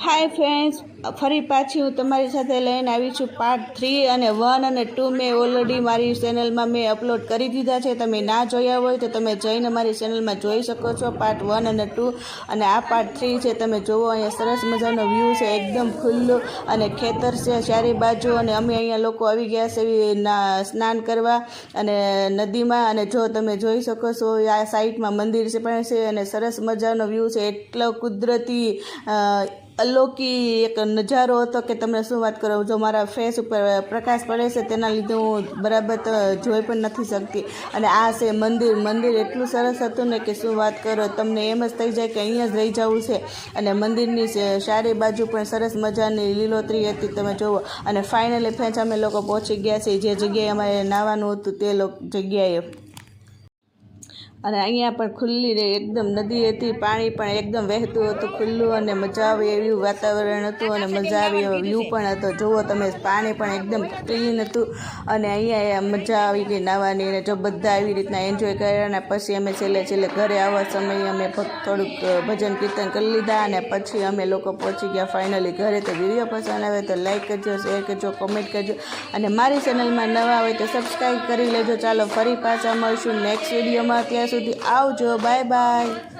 Hi friends, ફરી પાછી હું તમારી સાથે લઈને આવી છું પાર્ટ 3 અને 1 અને 2 મેં ઓલરેડી મારી ચેનલમાં મેં અપલોડ કરી દીધા છે. તમે ના જોયા હોય તો તમે જઈને મારી ચેનલમાં જોઈ શકો છો પાર્ટ 1 અને 2. અને આ પાર્ટ 3 છે. તમે જુઓ, અહીંયા સરસ મજાનો વ્યૂ છે, એકદમ ખુલ્લું અને ખેતર છે ચારે બાજુ. અને અમે અહીંયા લોકો આવી ગયા છે સ્નાન કરવા અને નદીમાં. અને જો તમે જોઈ શકો છો આ સાઈડમાં મંદિર છે પણ છે અને સરસ મજાનો વ્યૂ છે. એટલો કુદરતી અલૌકિક એક નજારો હતો કે તમને શું વાત કરો. જો મારા ફેસ ઉપર પ્રકાશ પડે છે તેના લીધે હું બરાબર જોઈ પણ નથી શકતી. અને આ છે મંદિર એટલું સરસ હતું ને કે શું વાત કરો. તમને એમ જ થઈ જાય કે અહીંયા જ રહી જવું છે. અને મંદિરની ચારે બાજુ પણ સરસ મજાની લીલોતરી હતી, તમે જુઓ. અને ફાઇનલી ફ્રેન્ડ્સ, અમે લોકો પહોંચી ગયા છીએ જે જગ્યાએ અમારે નાહવાનું હતું તે જગ્યાએ. અને અહીંયા પણ ખુલ્લી એકદમ નદી હતી, પાણી પણ એકદમ વહેતું હતું, ખુલ્લું અને મજા આવે એવું વાતાવરણ હતું અને મજા આવે એવો વ્યૂ પણ હતો. જુઓ તમે, પાણી પણ એકદમ ક્લીન હતું અને અહીંયા મજા આવી ગઈ નાહવાની. અને જો બધા આવી રીતના એન્જોય કર્યા અને પછી અમે છેલ્લે ઘરે આવવા સમયે અમે થોડુંક ભજન કીર્તન કરી લીધા અને પછી અમે લોકો પહોંચી ગયા ફાઇનલી ઘરે. તો વિડીયો પસંદ આવે તો લાઈક કરજો, શેર કરજો, કોમેન્ટ કરજો અને મારી ચેનલમાં નવા હોય તો સબસ્ક્રાઈબ કરી લેજો. ચાલો ફરી પાછા મળશું નેક્સ્ટ વિડીયોમાં. ત્યાં સુધી આવજો, બાય બાય.